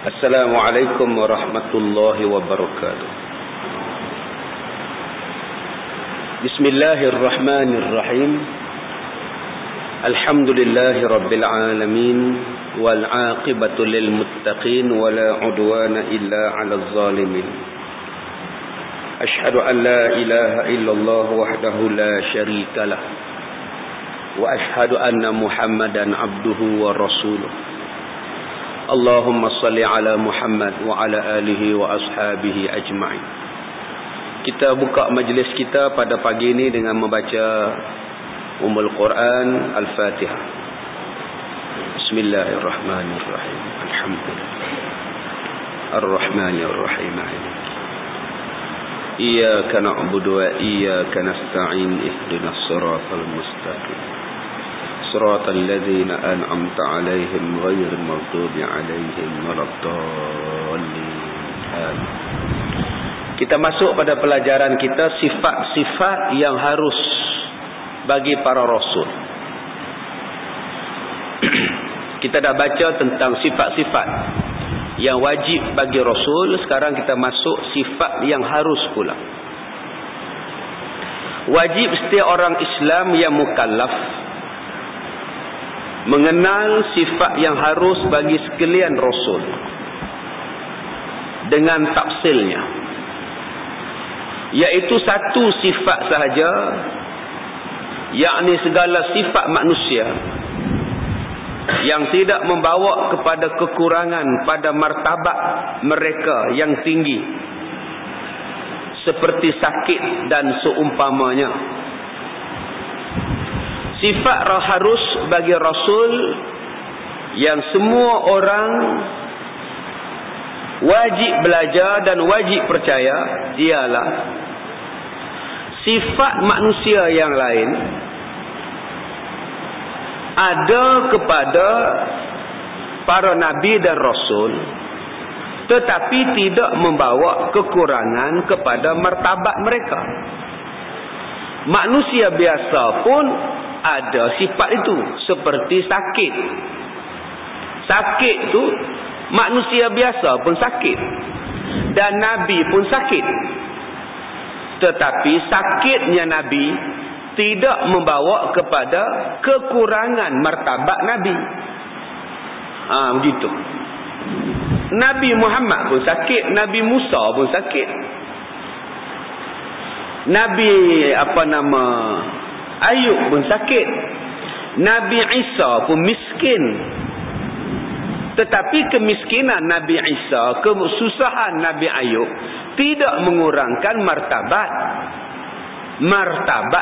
Assalamualaikum warahmatullahi wabarakatuh. Bismillahirrahmanirrahim. Alhamdulillahi rabbil alamin wal aqibatu lil muttaqin wala udwana illa 'alal zalimin. Ashhadu an la ilaha illallah wahdahu la syarika lah wa ashhadu anna Muhammadan abduhu wa rasuluh. Allahumma salli ala Muhammad wa ala alihi wa ashabihi ajma'in. Kita buka majlis kita pada pagi ini dengan membaca Ummul Quran Al-Fatihah. Bismillahirrahmanirrahim. Alhamdulillah Ar-Rahmanirrahim. Iyyaka na'budu wa iyyaka nasta'in. Ihdinas siratal mustaqim. Siratal ladzina an'amta 'alaihim ghairil maghdubi 'alaihim waladdallin. Amin. Kita masuk pada pelajaran kita sifat-sifat yang harus bagi para rasul. Kita dah baca tentang sifat-sifat yang wajib bagi rasul. Sekarang kita masuk sifat yang harus pula. Wajib setiap orang Islam yang mukallaf mengenal sifat yang harus bagi sekalian rasul dengan tafsilnya, iaitu satu sifat sahaja, yakni segala sifat manusia yang tidak membawa kepada kekurangan pada martabat mereka yang tinggi, seperti sakit dan seumpamanya. Sifat harus bagi rasul yang semua orang wajib belajar dan wajib percaya ialah sifat manusia yang lain ada kepada para nabi dan rasul, tetapi tidak membawa kekurangan kepada martabat mereka. Manusia biasa pun ada sifat itu, seperti sakit. Sakit tu manusia biasa pun sakit, dan nabi pun sakit. Tetapi sakitnya nabi tidak membawa kepada kekurangan martabat nabi. Begitu. Nabi Muhammad pun sakit, Nabi Musa pun sakit. Nabi Ayub pun sakit. Nabi Isa pun miskin. Tetapi kemiskinan Nabi Isa, kesusahan Nabi Ayub tidak mengurangkan martabat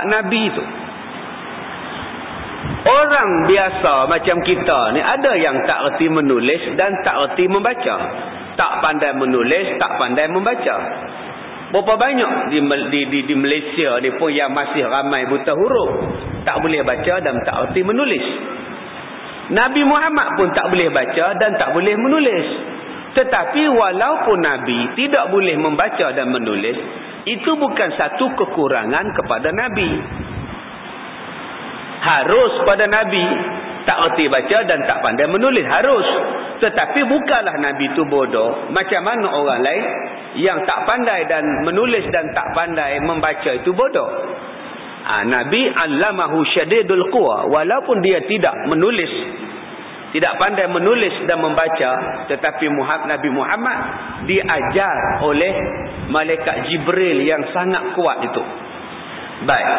Nabi itu. Orang biasa macam kita ni ada yang tak erti menulis dan tak erti membaca. Tak pandai menulis, tak pandai membaca. Berapa banyak di Malaysia ni pun yang masih ramai buta huruf, tak boleh baca dan tak erti menulis. Nabi Muhammad pun tak boleh baca dan tak boleh menulis. Tetapi walaupun Nabi tidak boleh membaca dan menulis, itu bukan satu kekurangan kepada Nabi. Harus pada Nabi tak erti baca dan tak pandai menulis, harus. Tetapi bukanlah Nabi itu bodoh. Macam mana orang lain yang tak pandai dan menulis dan tak pandai membaca itu bodoh. Nabi allamahu syadidul quwa, walaupun dia tidak menulis, tidak pandai menulis dan membaca, tetapi Nabi Muhammad diajar oleh malaikat Jibril yang sangat kuat itu. Baik.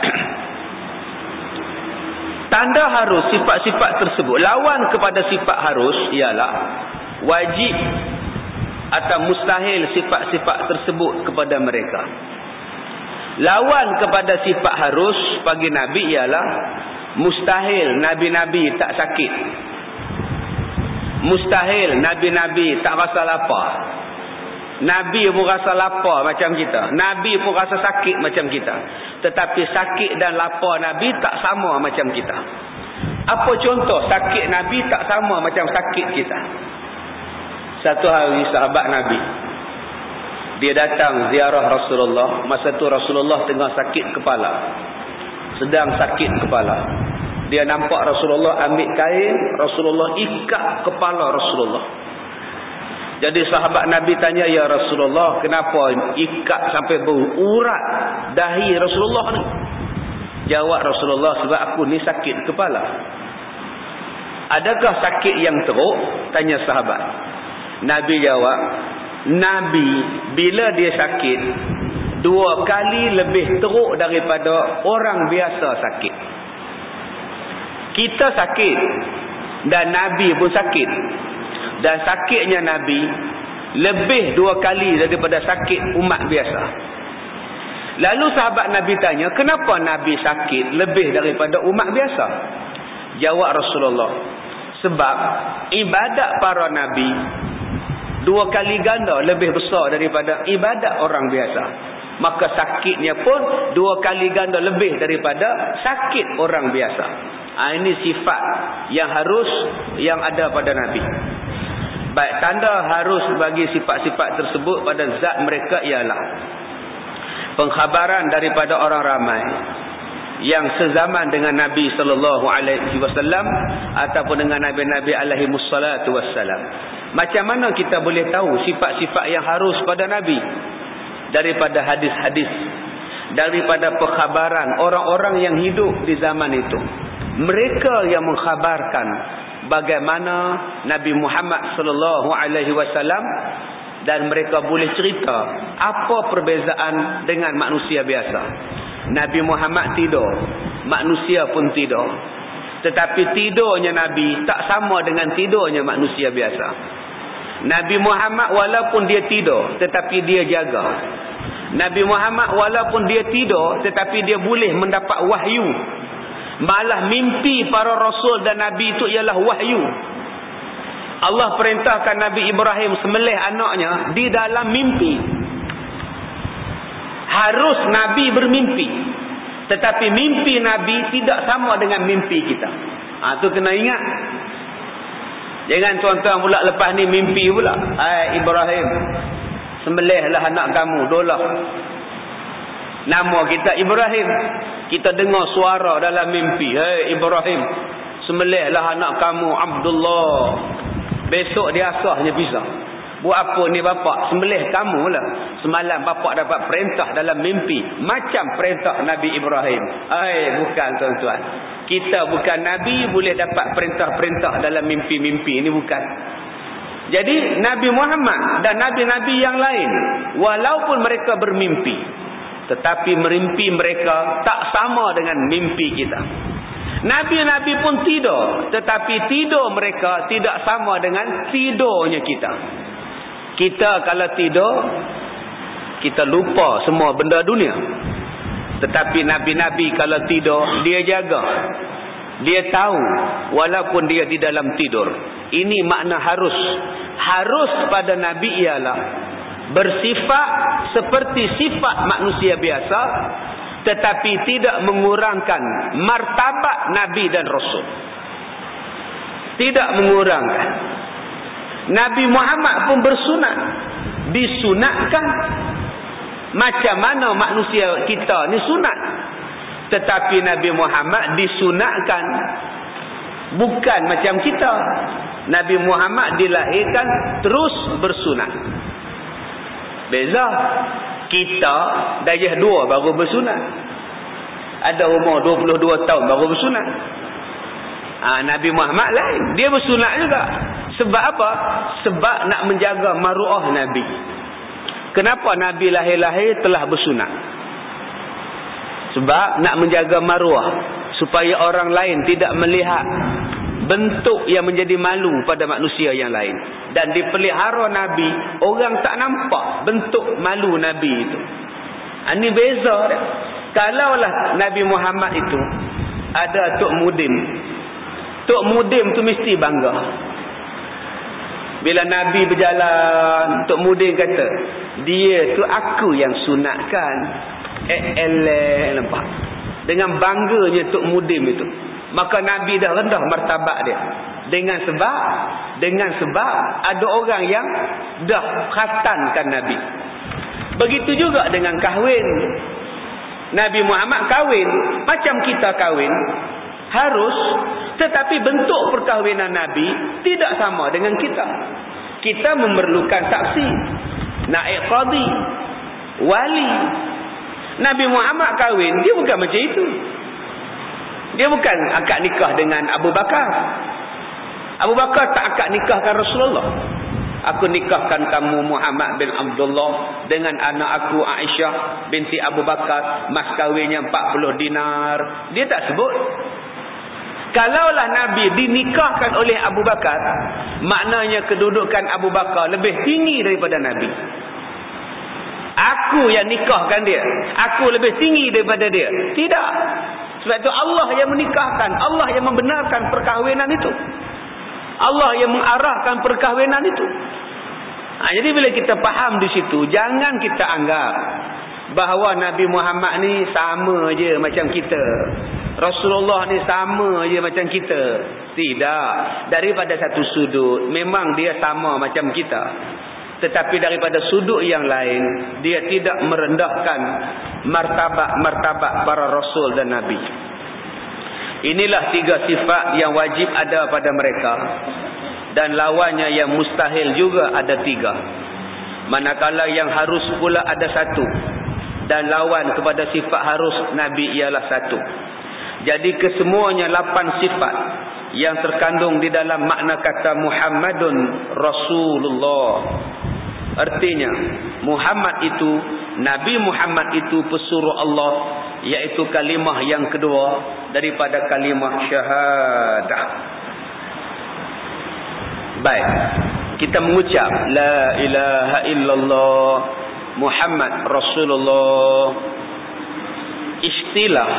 Tanda harus sifat-sifat tersebut. Lawan kepada sifat harus ialah wajib atau mustahil sifat-sifat tersebut kepada mereka. Lawan kepada sifat harus bagi Nabi ialah mustahil Nabi-Nabi tak sakit. Mustahil Nabi-Nabi tak rasa lapar. Nabi pun rasa lapar macam kita. Nabi pun rasa sakit macam kita. Tetapi sakit dan lapar Nabi tak sama macam kita. Apa contoh sakit Nabi tak sama macam sakit kita? Satu hari sahabat Nabi, dia datang ziarah Rasulullah. Masa tu Rasulullah tengah sakit kepala, sedang sakit kepala. Dia nampak Rasulullah ambil kain, Rasulullah ikat kepala Rasulullah. Jadi sahabat Nabi tanya, ya Rasulullah, kenapa ikat sampai berurat dahi Rasulullah ni? Jawab Rasulullah, sebab aku ni sakit kepala. Adakah sakit yang teruk? Tanya sahabat. Nabi jawab, Nabi bila dia sakit 2 kali lebih teruk daripada orang biasa sakit. Kita sakit dan Nabi pun sakit. Dan sakitnya Nabi lebih 2 kali daripada sakit umat biasa. Lalu sahabat Nabi tanya, kenapa Nabi sakit lebih daripada umat biasa? Jawab Rasulullah, sebab ibadat para Nabi 2 kali ganda lebih besar daripada ibadat orang biasa. Maka sakitnya pun 2 kali ganda lebih daripada sakit orang biasa. Ini sifat yang ada pada Nabi. Baik, tanda harus bagi sifat-sifat tersebut pada zat mereka ialah pengkhabaran daripada orang ramai yang sezaman dengan Nabi sallallahu alaihi wasallam ataupun dengan nabi-nabi alaihi wassalatu wassalam. Macam mana kita boleh tahu sifat-sifat yang harus pada Nabi? Daripada hadis-hadis, daripada pengkhabaran orang-orang yang hidup di zaman itu. Mereka yang mengkhabarkan bagaimana Nabi Muhammad sallallahu alaihi wasallam, dan mereka boleh cerita apa perbezaan dengan manusia biasa. Nabi Muhammad tidur, manusia pun tidur. Tetapi tidurnya Nabi tak sama dengan tidurnya manusia biasa. Nabi Muhammad walaupun dia tidur, tetapi dia jaga. Nabi Muhammad walaupun dia tidur, tetapi dia boleh mendapat wahyu. Malah mimpi para rasul dan Nabi itu ialah wahyu. Allah perintahkan Nabi Ibrahim sembelih anaknya di dalam mimpi. Harus Nabi bermimpi. Tetapi mimpi Nabi tidak sama dengan mimpi kita. Itu kena ingat. Jangan tuan-tuan pula lepas ni mimpi pula. Hai Ibrahim, sembelihlah anak kamu, dolah. Nama kita Ibrahim. Kita dengar suara dalam mimpi. Hai Ibrahim, sembelihlah anak kamu Abdullah. Besok dia asahnya pisah. Buat apa ni bapak? Sembelih kamu lah. Semalam bapak dapat perintah dalam mimpi. Macam perintah Nabi Ibrahim. Bukan tuan-tuan. Kita bukan Nabi boleh dapat perintah-perintah dalam mimpi-mimpi. Ini bukan. Jadi Nabi Muhammad dan Nabi-Nabi yang lain, walaupun mereka bermimpi, tetapi mimpi mereka tak sama dengan mimpi kita. Nabi-Nabi pun tidur, tetapi tidur mereka tidak sama dengan tidurnya kita. Kita kalau tidur, kita lupa semua benda dunia. Tetapi Nabi-Nabi kalau tidur, dia jaga. Dia tahu walaupun dia di dalam tidur. Ini makna harus. Harus pada Nabi ialah bersifat seperti sifat manusia biasa, tetapi tidak mengurangkan martabat Nabi dan Rasul. Tidak mengurangkan. Nabi Muhammad pun bersunat. Disunatkan. Macam mana manusia kita ni sunat. Tetapi Nabi Muhammad disunatkan. Bukan macam kita. Nabi Muhammad dilahirkan terus bersunat. Beza. Kita darjah 2 baru bersunat. Ada umur 22 tahun baru bersunat. Nabi Muhammad lain. Dia bersunat juga. Sebab apa? Sebab nak menjaga maruah Nabi. Kenapa Nabi lahir-lahir telah bersunat? Sebab nak menjaga maruah. Supaya orang lain tidak melihat bentuk yang menjadi malu pada manusia yang lain. Dan dipelihara Nabi, orang tak nampak bentuk malu Nabi itu. Ini beza dia. Kalaulah Nabi Muhammad itu ada Tok Mudim. Tok Mudim tu mesti bangga. Bila Nabi berjalan, Tok Mudim kata, dia tu aku yang sunatkan. Nampak? Dengan bangganya Tok Mudim itu. Maka Nabi dah rendah martabat dia. Dengan sebab ada orang yang dah khatankan Nabi. Begitu juga dengan kahwin. Nabi Muhammad kahwin macam kita kahwin. Harus. Tetapi bentuk perkahwinan Nabi tidak sama dengan kita. kita memerlukan saksi, naib qadi, wali. Nabi Muhammad kahwin, dia bukan macam itu. Dia bukan akad nikah dengan Abu Bakar. Abu Bakar tak akad nikahkan Rasulullah. Aku nikahkan kamu Muhammad bin Abdullah dengan anak aku Aisyah binti Abu Bakar, mas kahwinnya 40 dinar. Dia tak sebut. Kalaulah Nabi dinikahkan oleh Abu Bakar, maknanya kedudukan Abu Bakar lebih tinggi daripada Nabi. Aku yang nikahkan dia, aku lebih tinggi daripada dia. Tidak. Sebab itu Allah yang menikahkan, Allah yang membenarkan perkahwinan itu, Allah yang mengarahkan perkahwinan itu. Jadi bila kita faham di situ, jangan kita anggap bahawa Nabi Muhammad ni sama je macam kita, Rasulullah ni sama je macam kita. Tidak. Daripada satu sudut memang dia sama macam kita, tetapi daripada sudut yang lain dia tidak merendahkan martabat-martabat para Rasul dan Nabi. Inilah 3 sifat yang wajib ada pada mereka, dan lawannya yang mustahil juga ada 3. Manakala yang harus pula ada 1, dan lawan kepada sifat harus Nabi ialah 1. Jadi kesemuanya 8 sifat yang terkandung di dalam makna kata Muhammadun Rasulullah. Artinya Muhammad itu, Nabi Muhammad itu pesuruh Allah, iaitu kalimah yang kedua daripada kalimah syahadah. Baik, kita mengucap la ilaha illallah Muhammad Rasulullah. Istilah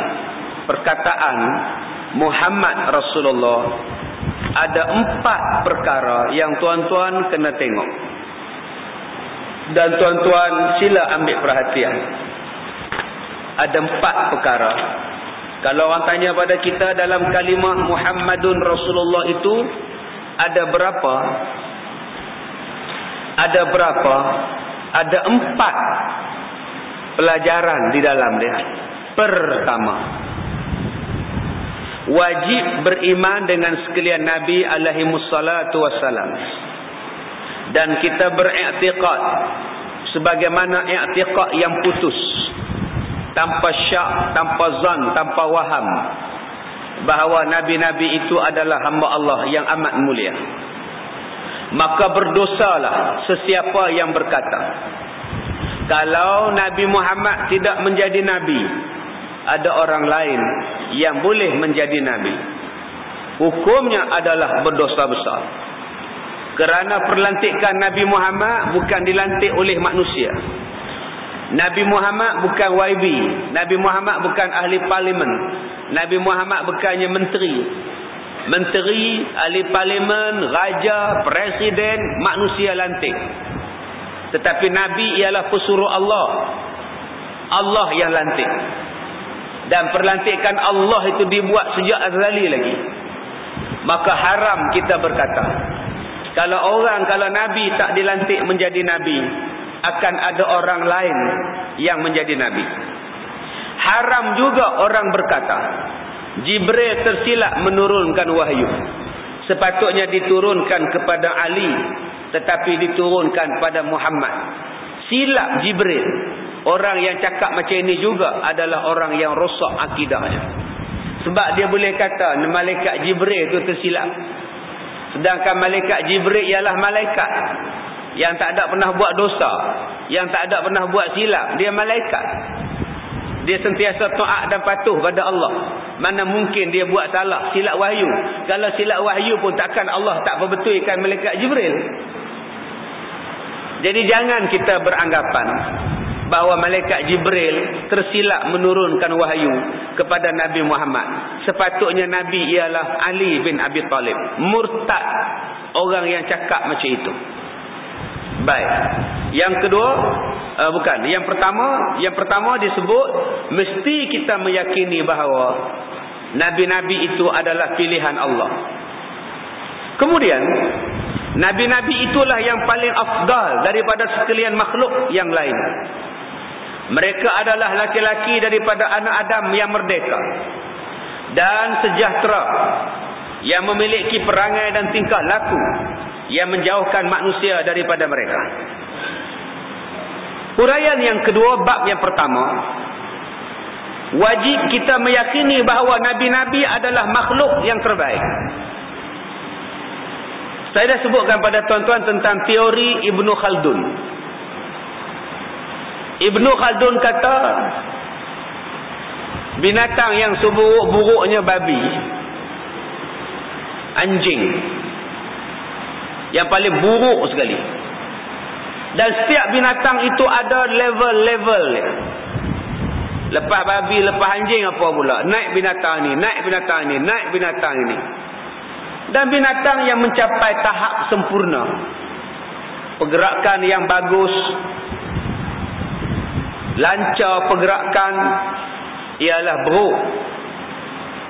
perkataan Muhammad Rasulullah ada 4 perkara yang tuan-tuan kena tengok. Dan tuan-tuan sila ambil perhatian. Ada 4 perkara. Kalau orang tanya pada kita dalam kalimah Muhammadun Rasulullah itu ada berapa? Ada berapa? Ada 4 pelajaran di dalam dia. Pertama, wajib beriman dengan sekalian Nabi alaihi wassalatu wassalam. Dan kita beriktikad sebagaimana iktikad yang putus, tanpa syak, tanpa zan, tanpa waham, bahawa nabi-nabi itu adalah hamba Allah yang amat mulia. Maka berdosalah sesiapa yang berkata kalau Nabi Muhammad tidak menjadi nabi, ada orang lain yang boleh menjadi nabi. Hukumnya adalah berdosa besar. Kerana perlantikan Nabi Muhammad bukan dilantik oleh manusia. Nabi Muhammad bukan YB. Nabi Muhammad bukan ahli parlimen. Nabi Muhammad bukannya menteri. Menteri, ahli parlimen, raja, presiden, manusia lantik. Tetapi Nabi ialah pesuruh Allah. Allah yang lantik. Dan perlantikan Allah itu dibuat sejak azali lagi. Maka haram kita berkata kalau Nabi tak dilantik menjadi Nabi, akan ada orang lain yang menjadi Nabi. Haram juga orang berkata Jibril tersilap menurunkan wahyu. Sepatutnya diturunkan kepada Ali, tetapi diturunkan pada Muhammad. Silap Jibril. Orang yang cakap macam ini juga adalah orang yang rosak akidahnya. Sebab dia boleh kata malaikat Jibril itu tersilap. Sedangkan malaikat Jibril ialah malaikat yang tak ada pernah buat dosa, yang tak ada pernah buat silap. Dia malaikat. Dia sentiasa taat dan patuh pada Allah. Mana mungkin dia buat salah, silap wahyu. Kalau silap wahyu pun takkan Allah tak perbetulkan malaikat Jibril. Jadi jangan kita beranggapan bahawa malaikat Jibril tersilap menurunkan wahyu kepada Nabi Muhammad. Sepatutnya Nabi ialah Ali bin Abi Talib. Murtad orang yang cakap macam itu. Baik. Yang kedua, Yang pertama disebut mesti kita meyakini bahawa nabi-nabi itu adalah pilihan Allah. Kemudian nabi-nabi itulah yang paling afdal daripada sekalian makhluk yang lain. Mereka adalah laki-laki daripada anak Adam yang merdeka dan sejahtera, yang memiliki perangai dan tingkah laku yang menjauhkan manusia daripada mereka. Huraian yang kedua, bab yang pertama, wajib kita meyakini bahawa nabi-nabi adalah makhluk yang terbaik. Saya dah sebutkan pada tuan-tuan tentang teori Ibnu Khaldun. Ibnu Khaldun kata binatang yang seburuk-buruknya babi, anjing, yang paling buruk sekali. Dan setiap binatang itu ada level-level dia. Lepas babi, lepas anjing apa pula? Naik binatang ni, naik binatang ni, naik binatang ini. Dan binatang yang mencapai tahap sempurna, pergerakan yang bagus, lancar pergerakan, ialah buruk,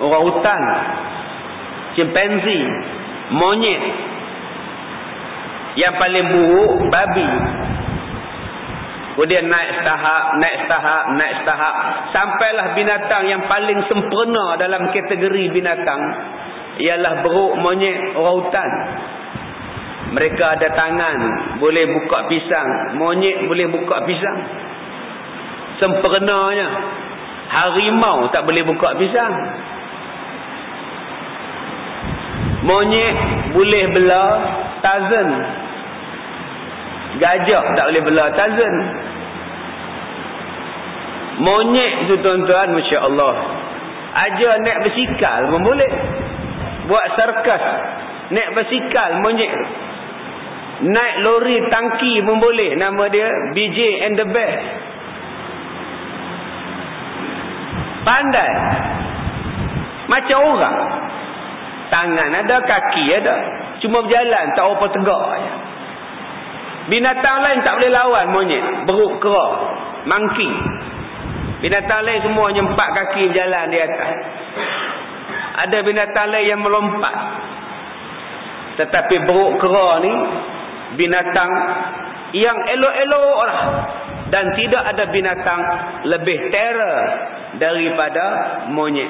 orang hutan, chimpanzee, monyet. Yang paling buruk babi. Kemudian naik setahap, naik setahap, naik setahap, sampailah binatang yang paling sempurna dalam kategori binatang ialah buruk, monyet, orang hutan. Mereka ada tangan, boleh buka pisang. Monyet boleh buka pisang sempurnanya. Harimau tak boleh buka pisang. Monyet boleh belah Tarzan. Gajah tak boleh belah Tarzan. Monyet tu tuan-tuan, Masya Allah, aja naik bersikal pun boleh. Buat sarkas naik bersikal monyet. Naik lori tangki pun boleh. Nama dia BJ and the Bear. Pandai. Macam orang. Tangan ada, kaki ada. Cuma berjalan, tak apa tegak. Binatang lain tak boleh lawan monyet. Beruk kera, monkey. Binatang lain semua hanya 4 kaki berjalan di atas. Ada binatang lain yang melompat. Tetapi beruk kera ni binatang yang elok-elok lah. Dan tidak ada binatang lebih terror daripada monyet.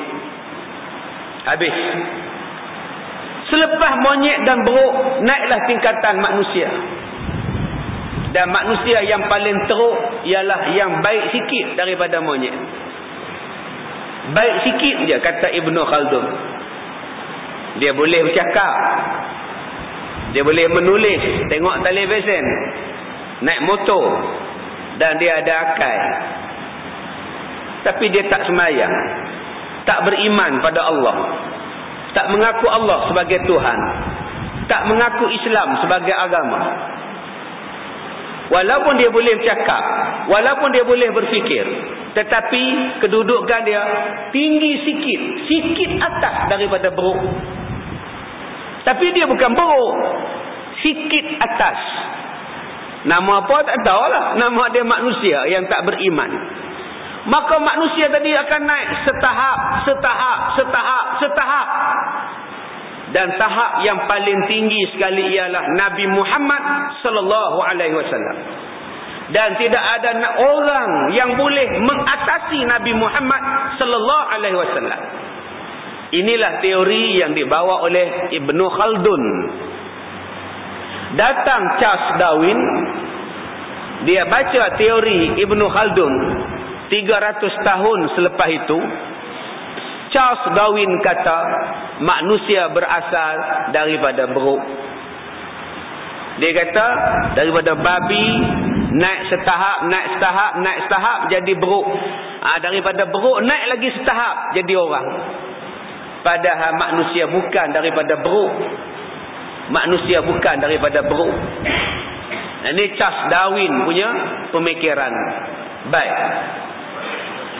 Habis. Selepas monyet dan beruk, naiklah tingkatan manusia. Dan manusia yang paling teruk ialah yang baik sikit daripada monyet. Baik sikit je, kata Ibnu Khaldun. Dia boleh bercakap, dia boleh menulis, tengok televisyen, naik motor, dan dia ada akal. Tapi dia tak sembahyang, tak beriman pada Allah, tak mengaku Allah sebagai Tuhan, tak mengaku Islam sebagai agama. Walaupun dia boleh bercakap, walaupun dia boleh berfikir, tetapi kedudukan dia tinggi sikit, sikit atas daripada beruk. Tapi dia bukan beruk, sikit atas. Nama apa tak tahulah. Nama dia manusia yang tak beriman. Maka manusia tadi akan naik setahap, setahap, setahap, setahap. Dan tahap yang paling tinggi sekali ialah Nabi Muhammad sallallahu alaihi wasallam. Dan tidak ada orang yang boleh mengatasi Nabi Muhammad sallallahu alaihi wasallam. Inilah teori yang dibawa oleh Ibnu Khaldun. Datang Charles Darwin, dia baca teori Ibnu Khaldun 300 tahun selepas itu. Charles Darwin kata manusia berasal daripada beruk. Dia kata daripada babi naik setahap, naik setahap, naik setahap jadi beruk. Daripada beruk naik lagi setahap jadi orang. Padahal manusia bukan daripada beruk. Manusia bukan daripada beruk. Ini Charles Darwin punya pemikiran. Baik.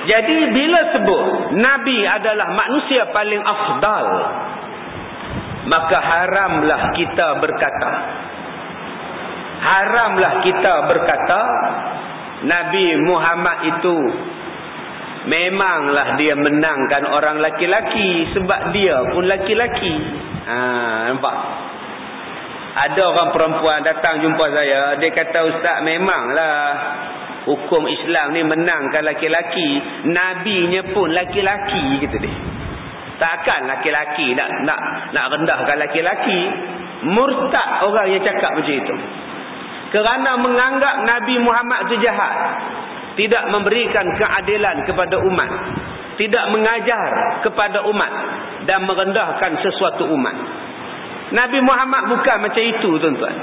Jadi bila sebut Nabi adalah manusia paling afdal, maka haramlah kita berkata, haramlah kita berkata Nabi Muhammad itu memanglah dia menangkan orang laki-laki sebab dia pun laki-laki. Nampak? Ada orang perempuan datang jumpa saya, dia kata, Ustaz, memanglah hukum Islam ni menangkan laki-laki, nabinya pun laki-laki, gitu dia. Takkan laki-laki nak rendahkan laki-laki. murtad orang yang cakap macam itu. Kerana menganggap Nabi Muhammad itu jahat, tidak memberikan keadilan kepada umat, tidak mengajar kepada umat dan merendahkan sesuatu umat. Nabi Muhammad bukan macam itu, tuan-tuan.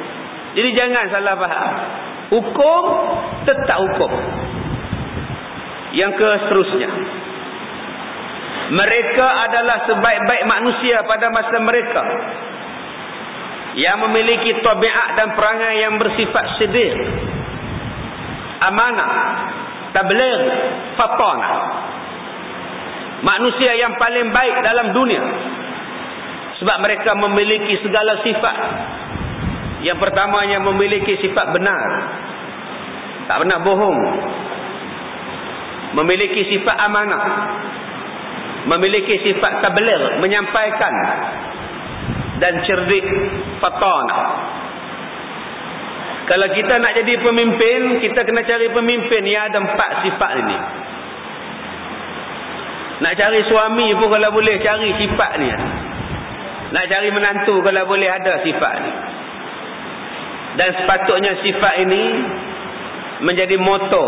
Jadi jangan salah faham. Hukum tetap hukum. Yang seterusnya, mereka adalah sebaik-baik manusia pada masa mereka, yang memiliki tabiat dan perangai yang bersifat siddiq, amanah, tabligh, fatanah. Manusia yang paling baik dalam dunia, sebab mereka memiliki segala sifat. Yang pertamanya memiliki sifat benar, tak pernah bohong. Memiliki sifat amanah, memiliki sifat tabligh, menyampaikan, dan cerdik, fatanah. Kalau kita nak jadi pemimpin, kita kena cari pemimpin yang ada 4 sifat ini. Nak cari suami pun kalau boleh cari sifat ni. Nak cari menantu kalau boleh ada sifat ni. Dan sepatutnya sifat ini menjadi moto,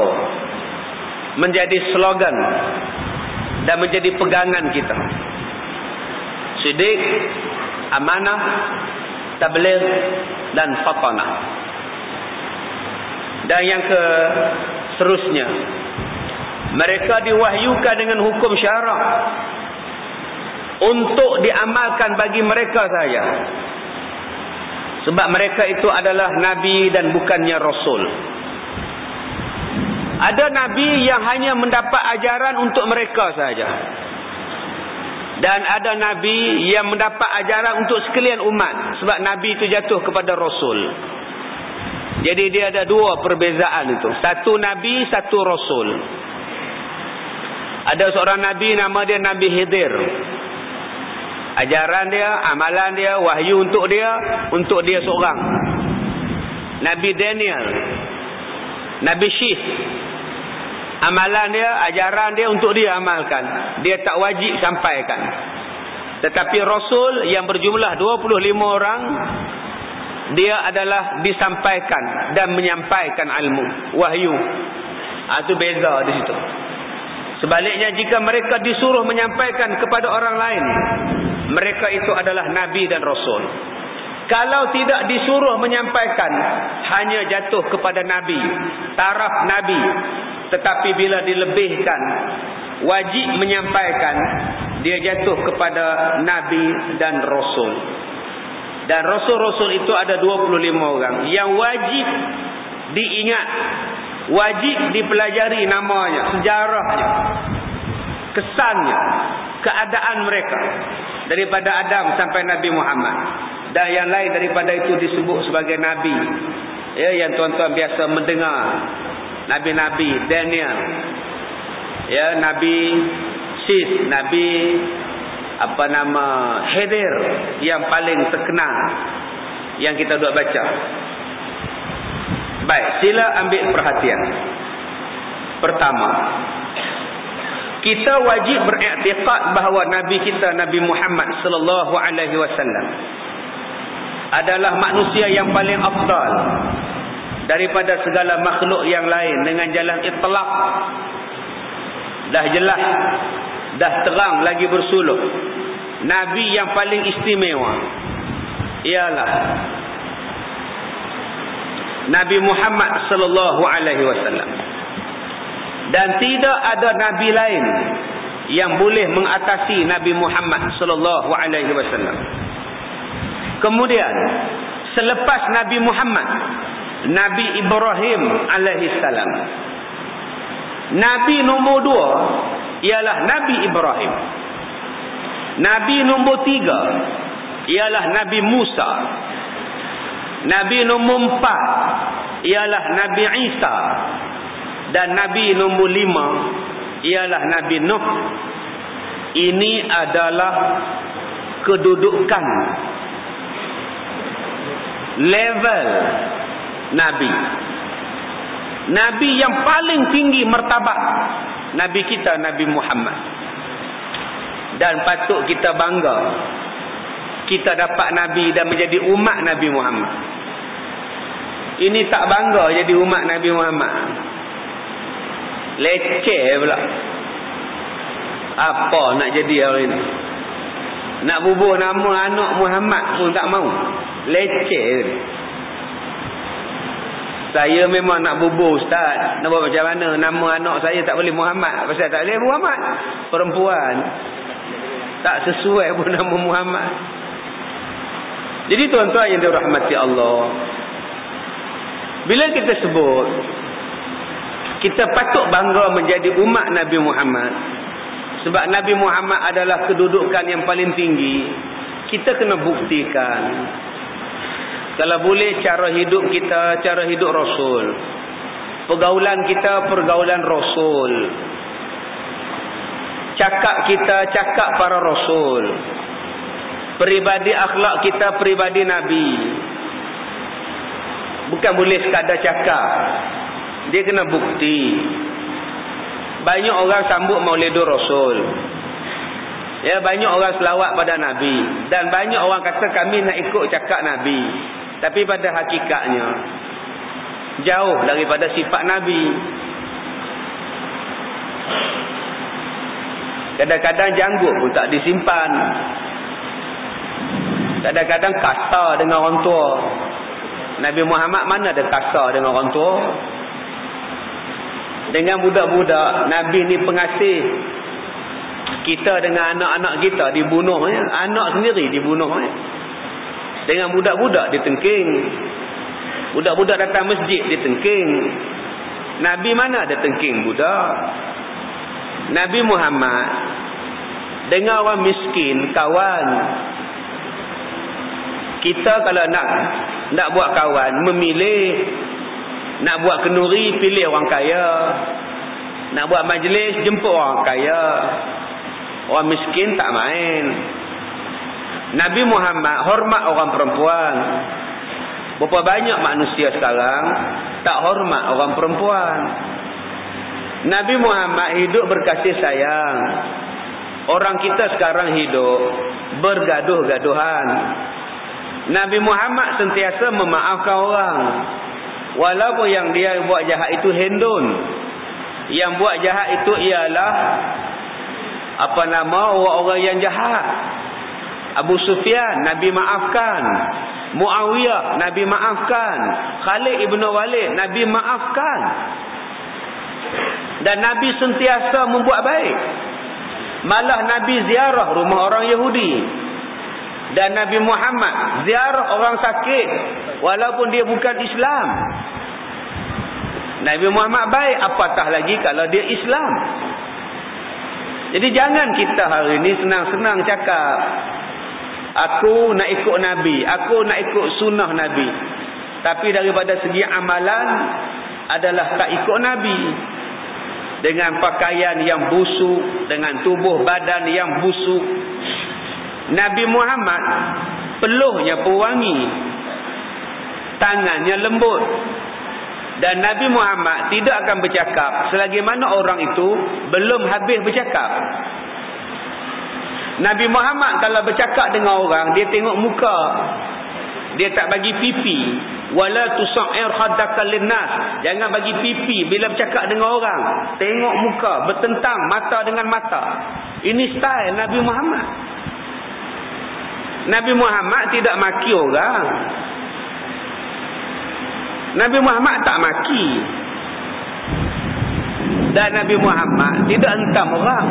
menjadi slogan, dan menjadi pegangan kita. Siddiq, amanah, tabligh, dan fatanah. Dan yang seterusnya, mereka diwahyukan dengan hukum syarak untuk diamalkan bagi mereka saja, sebab mereka itu adalah nabi dan bukannya rasul. Ada nabi yang hanya mendapat ajaran untuk mereka saja, dan ada nabi yang mendapat ajaran untuk sekalian umat, sebab nabi itu jatuh kepada rasul. Jadi dia ada 2 perbezaan itu. Satu nabi, satu rasul. Ada seorang nabi nama dia Nabi Khidir. Ajaran dia, amalan dia, wahyu untuk dia seorang. Nabi Daniel, Nabi Syih, amalan dia, ajaran dia untuk dia amalkan. Dia tak wajib sampaikan. Tetapi rasul yang berjumlah 25 orang, dia adalah disampaikan dan menyampaikan ilmu, wahyu. Itu beza di situ. Sebaliknya, jika mereka disuruh menyampaikan kepada orang lain, mereka itu adalah nabi dan rasul. Kalau tidak disuruh menyampaikan, hanya jatuh kepada nabi, taraf nabi. Tetapi bila dilebihkan, wajib menyampaikan, dia jatuh kepada nabi dan rasul. Dan rasul-rasul itu ada 25 orang yang wajib diingat, wajib dipelajari namanya, sejarahnya, kesannya, keadaan mereka, daripada Adam sampai Nabi Muhammad. Dan yang lain daripada itu disebut sebagai nabi, ya, yang tuan-tuan biasa mendengar. Nabi-nabi Daniel, ya, Nabi Syih, Nabi Khidir, yang paling terkenal yang kita duk baca. Baik, sila ambil perhatian. Pertama, kita wajib beriktikad bahawa nabi kita, Nabi Muhammad sallallahu alaihi wasallam, adalah manusia yang paling afdal daripada segala makhluk yang lain, dengan jalan itlaq. Dah jelas, dah terang lagi bersuluh. Nabi yang paling istimewa ialah Nabi Muhammad sallallahu alaihi wasallam. Dan tidak ada nabi lain yang boleh mengatasi Nabi Muhammad sallallahu alaihi wasallam. Kemudian selepas Nabi Muhammad, Nabi Ibrahim alaihi salam. Nabi nombor 2 ialah Nabi Ibrahim. Nabi nombor 3 ialah Nabi Musa. Nabi nombor 4 ialah Nabi Isa. Dan Nabi nombor 5 ialah Nabi Nuh. Ini adalah kedudukan, level Nabi. Nabi yang paling tinggi martabat, Nabi kita, Nabi Muhammad. Dan patut kita bangga kita dapat Nabi dan menjadi umat Nabi Muhammad. Ini tak bangga jadi umat Nabi Muhammad. Leceh pula. Apa nak jadi hari ini? Nak bubuh nama anak Muhammad pun tak mau. Leceh. Saya memang nak bubuh ustaz. Nak buat macam mana? Nama anak saya tak boleh Muhammad. Pasal tak boleh Muhammad. Perempuan. Tak sesuai pun nama Muhammad. Jadi tuan-tuan yang dirahmati Allah. Bila kita sebut, kita patut bangga menjadi umat Nabi Muhammad. Sebab Nabi Muhammad adalah kedudukan yang paling tinggi. Kita kena buktikan. Kalau boleh cara hidup kita, cara hidup Rasul. Pergaulan kita, pergaulan Rasul. Cakap kita, cakap para Rasul. Peribadi akhlak kita, peribadi Nabi. Bukan boleh sekadar cakap. Dia kena bukti. Banyak orang sambut Maulidur Rasul. Ya, banyak orang selawat pada Nabi. Dan banyak orang kata kami nak ikut cakap Nabi. Tapi pada hakikatnya jauh daripada sifat Nabi. Kadang-kadang janggut pun tak disimpan. Kadang-kadang kasar dengan orang tua. Nabi Muhammad mana ada kasar dengan orang tua? Dengan budak-budak, Nabi ni pengasih. Kita dengan anak-anak kita dibunuhnya. Anak sendiri dibunuhnya. Dengan budak-budak ditengking. Budak-budak datang masjid ditengking. Nabi mana ada tengking budak? Nabi Muhammad dengan orang miskin kawan. Kita kalau nak buat kawan, memilih. Nak buat kenduri, pilih orang kaya. Nak buat majlis, jemput orang kaya. Orang miskin tak main. Nabi Muhammad hormat orang perempuan. Berapa banyak manusia sekarang tak hormat orang perempuan. Nabi Muhammad hidup berkasih sayang. Orang kita sekarang hidup bergaduh-gaduhan. Nabi Muhammad sentiasa memaafkan orang. Walaupun yang dia buat jahat itu hendon. Yang buat jahat itu ialah orang-orang yang jahat. Abu Sufyan, Nabi maafkan. Muawiyah, Nabi maafkan. Khalid ibn Walid, Nabi maafkan. Dan Nabi sentiasa membuat baik. Malah Nabi ziarah rumah orang Yahudi. Dan Nabi Muhammad ziarah orang sakit walaupun dia bukan Islam. Nabi Muhammad baik, apatah lagi kalau dia Islam. Jadi jangan kita hari ini senang-senang cakap aku nak ikut Nabi, aku nak ikut sunnah Nabi. Tapi daripada segi amalan adalah tak ikut Nabi. Dengan pakaian yang busuk, dengan tubuh badan yang busuk. Nabi Muhammad peluhnya pewangi, tangannya lembut. Dan Nabi Muhammad tidak akan bercakap selagi mana orang itu belum habis bercakap. Nabi Muhammad kalau bercakap dengan orang, dia tengok muka. Dia tak bagi pipi. Wala tusa'ir khaddaka linnas. Jangan bagi pipi bila bercakap dengan orang. Tengok muka, bertentang mata dengan mata. Ini style Nabi Muhammad. Nabi Muhammad tidak maki orang. Nabi Muhammad tak maki. Dan Nabi Muhammad tidak hentam orang.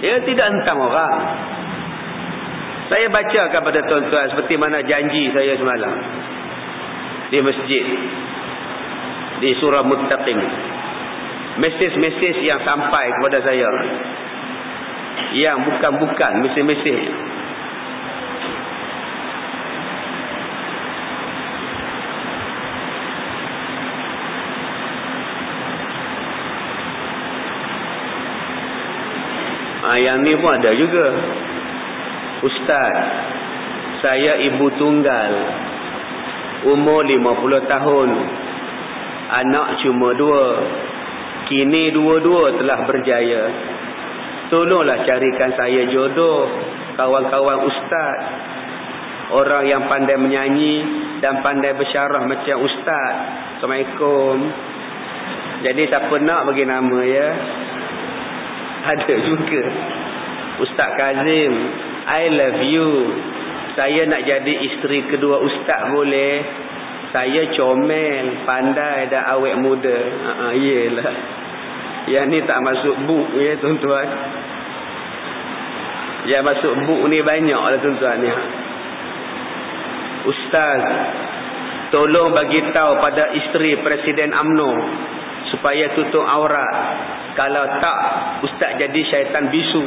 Dia tidak hentam orang. Saya baca kepada tuan-tuan seperti mana janji saya semalam di masjid, di surah Muttaqin. Mesej-mesej yang sampai kepada saya, yang bukan-bukan mesej-mesej. Yang ni pun ada juga. Ustaz, saya ibu tunggal, umur 50 tahun, anak cuma 2. Kini dua-dua telah berjaya. Tolonglah carikan saya jodoh. kawan-kawan ustaz, orang yang pandai menyanyi dan pandai bersyarah macam ustaz. Assalamualaikum. Jadi siapa nak bagi nama ya? Ada juga. Ustaz Kazim, I love you. Saya nak jadi isteri kedua ustaz boleh? Saya comel, pandai dan awet muda. Yelah. Yang ni tak masuk buk ya tuan-tuan. Yang masuk buk ni banyak lah tuan-tuan ni. Ustaz, tolong bagi tahu pada isteri Presiden UMNO supaya tutup aurat. Kalau tak, ustaz jadi syaitan bisu.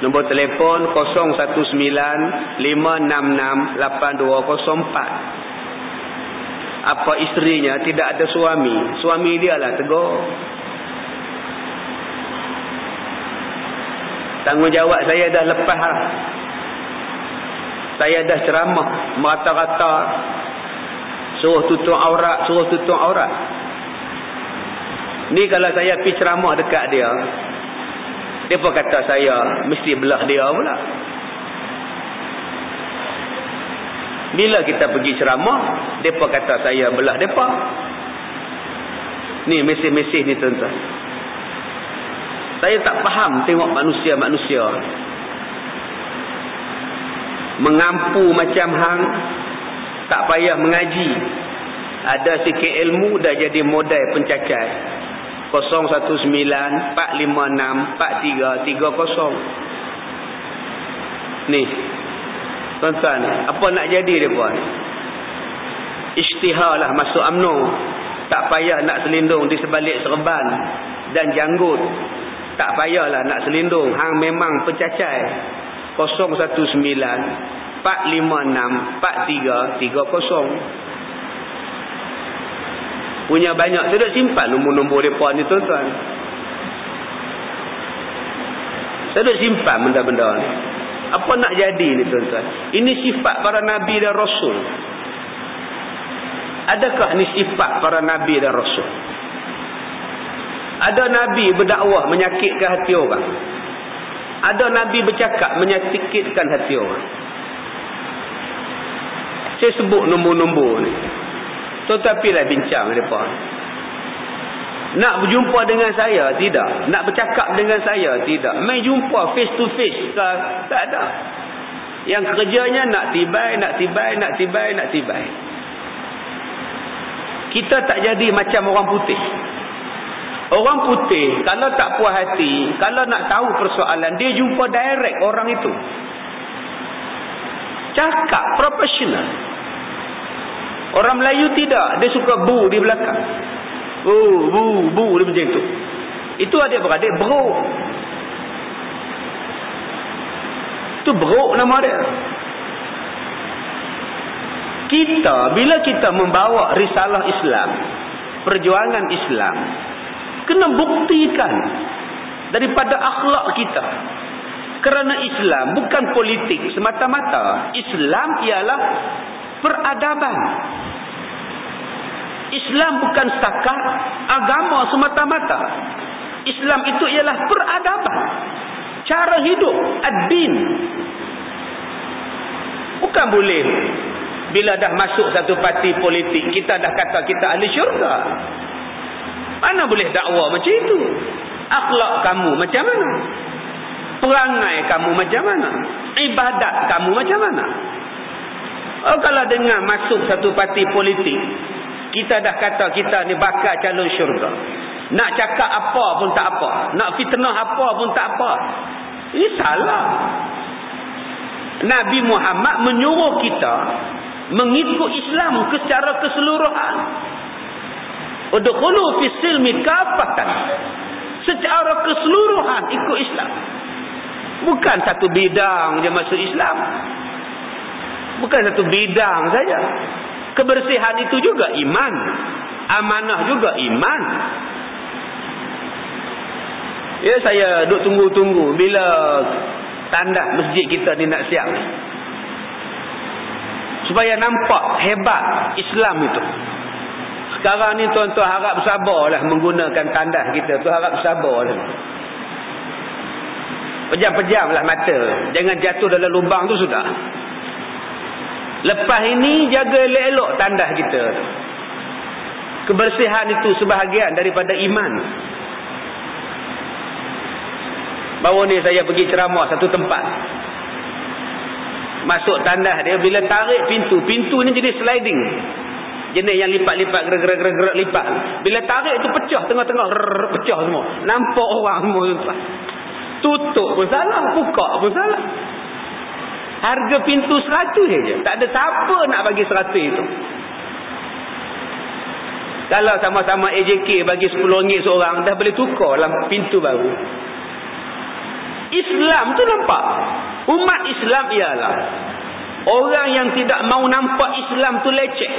Nombor telefon 019-566-8204. Apa isterinya tidak ada suami? Suami dia lah tegur. Tanggungjawab saya dah lepas. Saya dah ceramah merata-rata. Suruh tutup aurat, suruh tutup aurat. Ni kalau saya pergi ceramah dekat dia, dia pun kata saya mesti belah dia pula. Bila kita pergi ceramah, dia pun kata saya belah depa. Ni mesej-mesej ni tuan-tuan. Saya tak faham tengok manusia-manusia mengampu macam hang, tak payah mengaji, ada sikit ilmu dah jadi modal pencacai. 019-456-4330. Ni tuan-tuan, apa nak jadi mereka? Isytiharlah masuk UMNO. Tak payah nak selindung di sebalik serban dan janggut. Tak payahlah nak selindung. Hang memang pencacai. 019-456-4330. Punya banyak. Saya dah simpan nombor-nombor mereka ni tuan-tuan. Saya dah simpan benda-benda ni. Apa nak jadi ni tuan-tuan? Ini sifat para Nabi dan Rasul. Adakah ni sifat para Nabi dan Rasul? Ada Nabi berdakwah menyakitkan hati orang. Ada Nabi bercakap menyakitkan hati orang. Saya sebut nombor-nombor ni. Tetapi lah bincang mereka. Nak berjumpa dengan saya? Tidak. Nak bercakap dengan saya? Tidak. Main jumpa face to face? Tak ada. Yang kerjanya nak tibai, nak tibai, nak tibai, nak tibai. Kita tak jadi macam orang putih. Orang putih kalau tak puas hati, kalau nak tahu persoalan, dia jumpa direct orang itu. Cakap profesional. Orang Melayu tidak. Dia suka bu di belakang. Bu dia macam tu. Itu adik-beradik bro. Itu bro nama dia. Kita bila kita membawa risalah Islam, perjuangan Islam, kena buktikan daripada akhlak kita. Kerana Islam bukan politik semata-mata. Islam ialah peradaban. Islam bukan setakat agama semata-mata. Islam itu ialah peradaban. Cara hidup, ad-din. Bukan boleh bila dah masuk satu parti politik kita dah kata kita ahli syurga. Mana boleh dakwah macam itu? Akhlak kamu macam mana? Perangai kamu macam mana? Ibadat kamu macam mana? Oh, kalau dengar masuk satu parti politik, kita dah kata kita ni bakal calon syurga. Nak cakap apa pun tak apa. Nak fitnah apa pun tak apa. Ini salah. Nabi Muhammad menyuruh kita mengikut Islam secara keseluruhan. Udkhulu fis silmi kafatan. Secara keseluruhan ikut Islam. Bukan satu bidang je masuk Islam. Bukan satu bidang saja. Kebersihan itu juga iman. Amanah juga iman. Ya, saya duk tunggu-tunggu bila tandas masjid kita ni nak siap. Supaya nampak hebat Islam itu. Sekarang ni tuan-tuan harap sabarlah menggunakan tandas kita. Tu harap sabarlah. Pejam-pejamlah mata. Jangan jatuh dalam lubang tu sudah. Lepas ini jaga elok-elok tandas kita. Kebersihan itu sebahagian daripada iman. Baru ni saya pergi ceramah satu tempat. Masuk tandas dia, bila tarik pintu ni jadi sliding. Jenis yang lipat-lipat, gerak-gerak lipat. Bila tarik tu pecah tengah-tengah, pecah semua. Nampak orang semua. Tutup pun salah, buka pun salah. Harga pintu 100 je. Tak ada siapa nak bagi 100 itu. Kalau sama-sama AJK bagi RM10 seorang, dah boleh tukar dalam pintu baru. Islam tu nampak. Umat Islam ialah orang yang tidak mau nampak Islam tu leceh.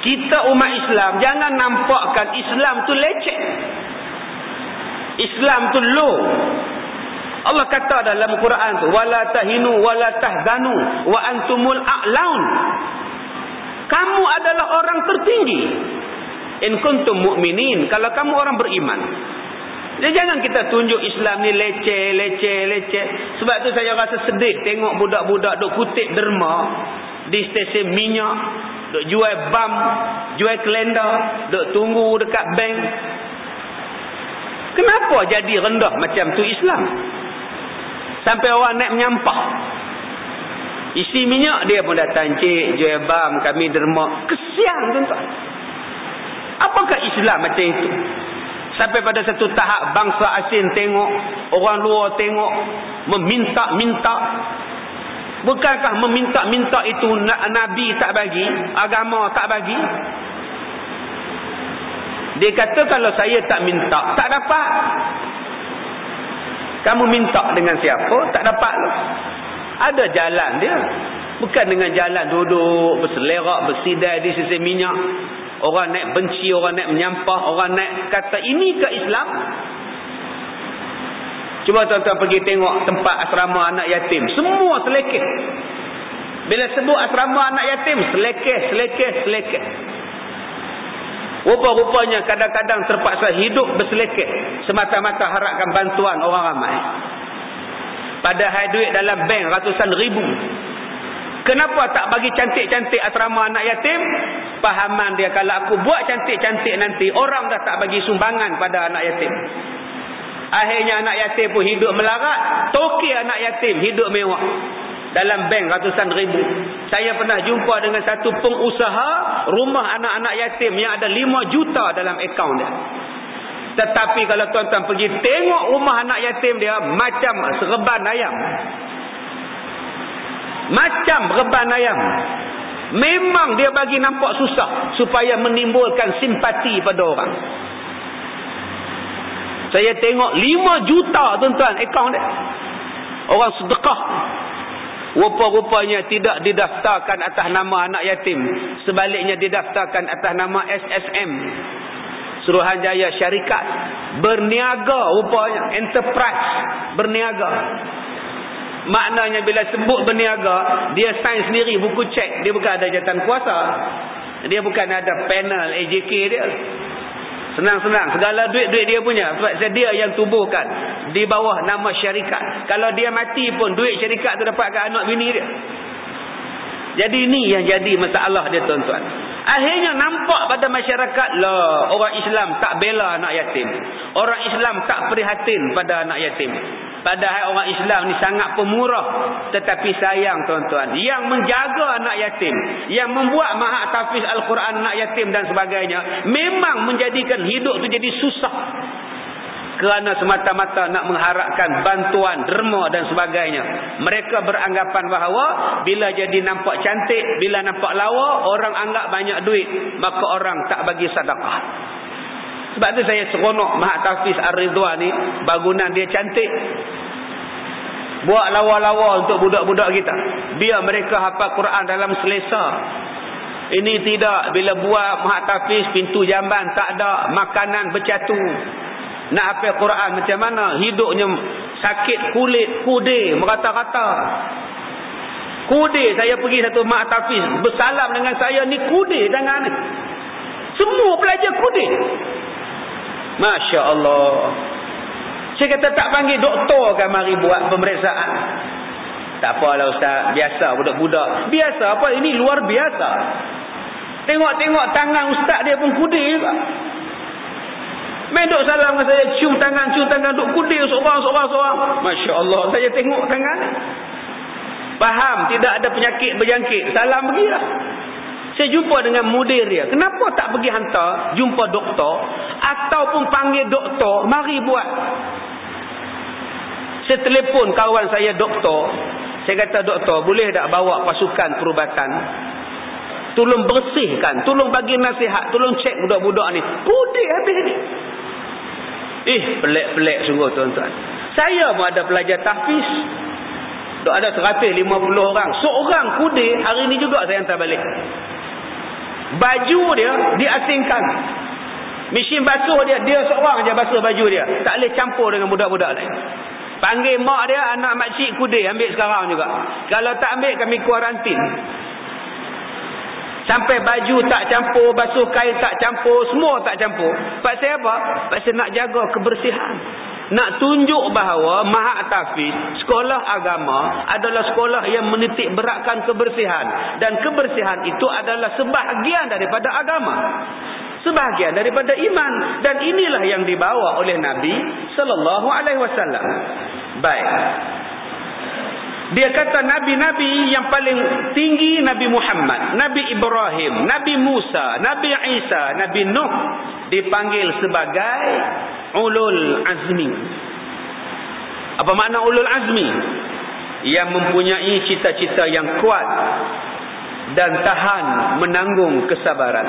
Kita umat Islam jangan nampakkan Islam tu leceh. Islam tu low. Allah kata dalam Quran tu, wala tahinu wala tahzanu wa antumul a'laun. Kamu adalah orang tertinggi. In kuntum mu'minin, kalau kamu orang beriman. Jadi jangan kita tunjuk Islam ni leceh. Sebab tu saya rasa sedih tengok budak-budak duk kutip derma di stesen minyak, duk jual bam, jual kelenda, duk tunggu dekat bank. Kenapa jadi rendah macam tu Islam? Sampai orang naik menyampah. Isi minyak dia pun datang, cik, jual bam, kami derma. Kesian tuan-tuan. Apakah Islam macam itu? Sampai pada satu tahap bangsa asing tengok, orang luar tengok, meminta-minta. Bukankah meminta-minta itu Nabi tak bagi, agama tak bagi? Dia kata kalau saya tak minta, tak dapat. Kamu minta dengan siapa, tak dapat. Ada jalan dia. Bukan dengan jalan duduk, berselerak, bersidai di sisi minyak. Orang naik benci, orang naik menyampah, orang naik kata ini ke Islam? Cuba tuan-tuan pergi tengok tempat asrama anak yatim. Semua selekeh. Bila sebut asrama anak yatim, selekeh. Rupa-rupanya kadang-kadang terpaksa hidup berselekeh semata-mata harapkan bantuan orang ramai. Padahal duit dalam bank ratusan ribu. Kenapa tak bagi cantik-cantik asrama anak yatim? Pahaman dia, kalau aku buat cantik-cantik nanti, orang dah tak bagi sumbangan pada anak yatim. Akhirnya anak yatim pun hidup melarat. Toki anak yatim hidup mewah. Dalam bank ratusan ribu. Saya pernah jumpa dengan satu pengusaha rumah anak-anak yatim yang ada 5 juta dalam akaun dia. Tetapi kalau tuan-tuan pergi tengok rumah anak yatim dia, macam reban ayam. Macam reban ayam. Memang dia bagi nampak susah supaya menimbulkan simpati pada orang. Saya tengok 5 juta tuan-tuan akaun dia. Orang sedekah. Rupa-rupanya tidak didaftarkan atas nama anak yatim. Sebaliknya didaftarkan atas nama SSM, Suruhanjaya Syarikat. Berniaga rupanya. Enterprise. Berniaga. Maknanya bila sebut berniaga, dia sign sendiri buku cek. Dia bukan ada jawatan kuasa. Dia bukan ada panel AJK dia. Senang-senang. Segala duit-duit dia punya. Sebab dia yang tubuhkan. Di bawah nama syarikat. Kalau dia mati pun duit syarikat tu dapat ke anak bini dia. Jadi ini yang jadi masalah dia tuan-tuan. Akhirnya nampak pada masyarakat lah, orang Islam tak bela anak yatim. Orang Islam tak prihatin pada anak yatim. Padahal orang Islam ni sangat pemurah. Tetapi sayang tuan-tuan, yang menjaga anak yatim, yang membuat mahat tahfiz Al-Quran anak yatim dan sebagainya, memang menjadikan hidup tu jadi susah. Kerana semata-mata nak mengharapkan bantuan, derma dan sebagainya. Mereka beranggapan bahawa bila jadi nampak cantik, bila nampak lawa, orang anggap banyak duit, maka orang tak bagi sedekah. Sebab tu saya seronok mahat tahfiz Ar-Ridwan ni, bangunan dia cantik. Buat lawa-lawa untuk budak-budak kita. Biar mereka hafal Quran dalam selesa. Ini tidak, bila buat mahat tahfiz, pintu jamban tak ada, makanan bercatu. Nak hafal Quran macam mana? Hidupnya sakit kulit, kudir, merata-rata. Kudir, saya pergi satu mahat tahfiz, bersalam dengan saya, ni kudir tangan ni. Semua pelajar kudir. Masya Allah. Saya kata tak panggil doktor kan mari buat pemeriksaan. Tak apalah ustaz, biasa budak-budak. Biasa apa? Ini luar biasa. Tengok-tengok tangan ustaz dia pun kudil juga. Main duk salam dengan saya, cium tangan, duk kudil seorang. Masya Allah, saya tengok tangan. Faham, tidak ada penyakit berjangkit. Salam pergilah. Saya jumpa dengan mudir dia. Kenapa tak pergi hantar, jumpa doktor, ataupun panggil doktor, mari buat. Saya telefon kawan saya doktor. Saya kata, doktor, boleh tak bawa pasukan perubatan? Tolong bersihkan, tolong bagi nasihat, tolong cek budak-budak ni. Pudih habis ni. Pelik-pelik sungguh tuan-tuan. Saya pun ada pelajar tahfiz. Ada 150 orang. Seorang pudih, hari ni juga saya hantar balik. Baju dia diasingkan. Mesin basuh dia seorang je basuh baju dia. Tak boleh campur dengan budak-budak lain. Panggil mak dia, anak makcik kudih, ambil sekarang juga. Kalau tak ambil, kami kuarantin. Sampai baju tak campur, basuh kain tak campur, semua tak campur. Pasal apa? Pasal nak jaga kebersihan. Nak tunjuk bahawa Mahat Tahfiz, sekolah agama adalah sekolah yang menitik beratkan kebersihan. Dan kebersihan itu adalah sebahagian daripada agama. Sebahagian daripada iman. Dan inilah yang dibawa oleh Nabi SAW. Baik. Dia kata nabi-nabi yang paling tinggi Nabi Muhammad, Nabi Ibrahim, Nabi Musa, Nabi Isa, Nabi Nuh dipanggil sebagai ulul azmi. Apa makna ulul azmi? Yang mempunyai cita-cita yang kuat dan tahan menanggung kesabaran.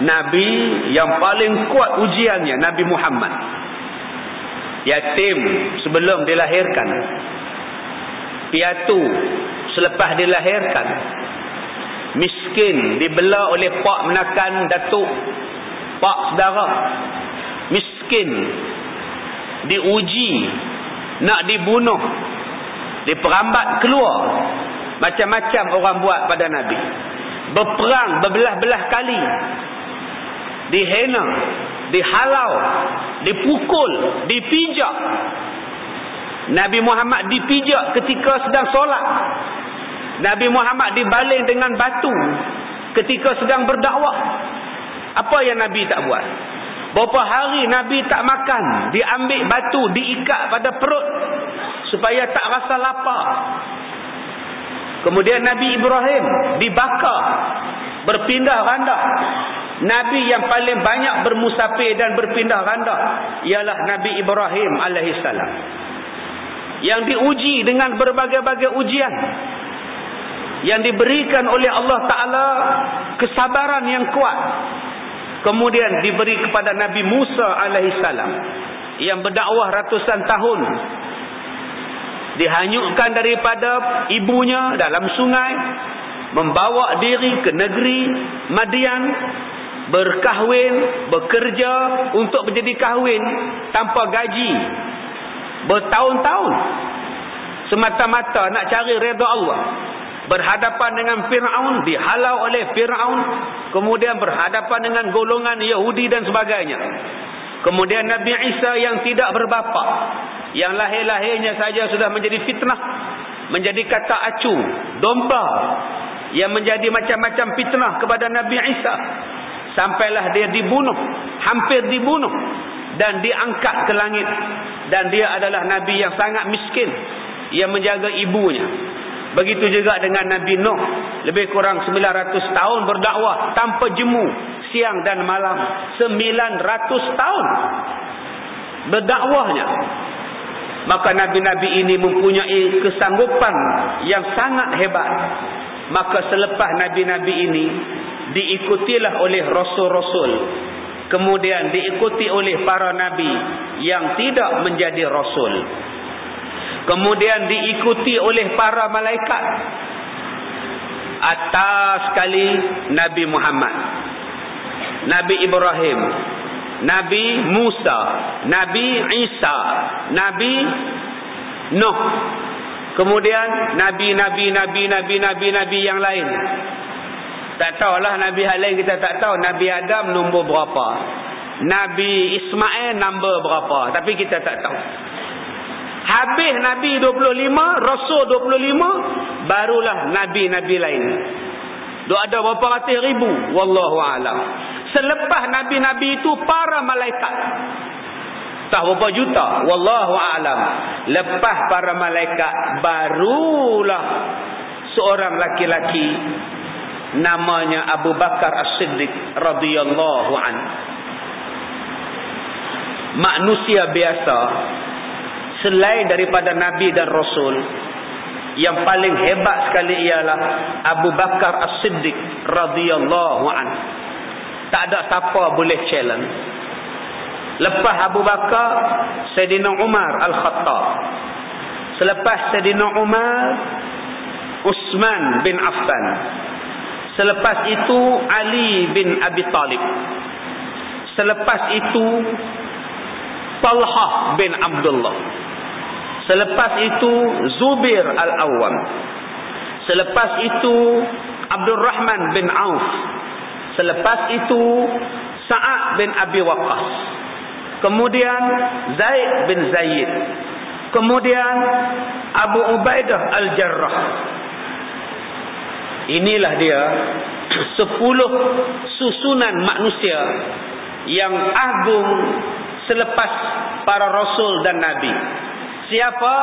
Nabi yang paling kuat ujiannya Nabi Muhammad. Yatim sebelum dilahirkan, piatu selepas dilahirkan, miskin dibela oleh pak menakan datuk, pak saudara, miskin diuji nak dibunuh, diperambat keluar, macam-macam orang buat pada Nabi. Berperang berbelah-belah kali, dihina, dihalau, dipukul, dipijak. Nabi Muhammad dipijak ketika sedang solat. Nabi Muhammad dibaling dengan batu ketika sedang berdakwah. Apa yang Nabi tak buat? Berapa hari Nabi tak makan, diambil batu, diikat pada perut supaya tak rasa lapar. Kemudian Nabi Ibrahim dibakar, berpindah randah. Nabi yang paling banyak bermusafir dan berpindah randah ialah Nabi Ibrahim alaihissalam, yang diuji dengan berbagai-bagai ujian, yang diberikan oleh Allah Ta'ala kesabaran yang kuat. Kemudian diberi kepada Nabi Musa alaihissalam, yang berdakwah ratusan tahun, dihanyutkan daripada ibunya dalam sungai, membawa diri ke negeri Madian, berkahwin, bekerja untuk menjadi kahwin tanpa gaji bertahun-tahun, semata-mata nak cari redha Allah. Berhadapan dengan Fir'aun, dihalau oleh Fir'aun, kemudian berhadapan dengan golongan Yahudi dan sebagainya. Kemudian Nabi Isa yang tidak berbapa, yang lahir-lahirnya saja sudah menjadi fitnah, menjadi kata acu, domba, yang menjadi macam-macam fitnah kepada Nabi Isa. Sampailah dia dibunuh, hampir dibunuh, dan diangkat ke langit. Dan dia adalah Nabi yang sangat miskin, yang menjaga ibunya. Begitu juga dengan Nabi Nuh, lebih kurang 900 tahun berdakwah tanpa jemu, siang dan malam. 900 tahun berdakwahnya. Maka Nabi-Nabi ini mempunyai kesanggupan yang sangat hebat. Maka selepas Nabi-Nabi ini diikutilah oleh Rasul-Rasul, kemudian diikuti oleh para Nabi yang tidak menjadi Rasul, kemudian diikuti oleh para malaikat. Atas sekali Nabi Muhammad, Nabi Ibrahim, Nabi Musa, Nabi Isa, Nabi Nuh, kemudian Nabi yang lain. Tak tahulah Nabi hal lain kita tak tahu. Nabi Adam nombor berapa, Nabi Ismail nombor berapa, tapi kita tak tahu. Habis Nabi 25, Rasul 25, barulah Nabi-Nabi lain. Ada berapa ratus ribu, wallahu a'lam. Selepas Nabi-Nabi itu para malaikat, tak berapa juta, wallahu a'lam. Lepas para malaikat, barulah seorang laki-laki namanya Abu Bakar As-Siddiq radhiyallahu anhu. Manusia biasa selain daripada Nabi dan Rasul, yang paling hebat sekali ialah Abu Bakar As-Siddiq radhiyallahu anhu. Tak ada siapa boleh challenge. Lepas Abu Bakar, Sayyidina Umar Al-Khattab. Selepas Sayyidina Umar, Uthman bin Affan. Selepas itu Ali bin Abi Talib. Selepas itu Talha bin Abdullah. Selepas itu Zubair Al-Awwam. Selepas itu Abdul Rahman bin Auf. Selepas itu Sa'ad bin Abi Waqqas. Kemudian Zaid bin Zaid. Kemudian Abu Ubaidah Al-Jarrah. Inilah dia 10 susunan manusia yang agung selepas para Rasul dan Nabi. Siapa?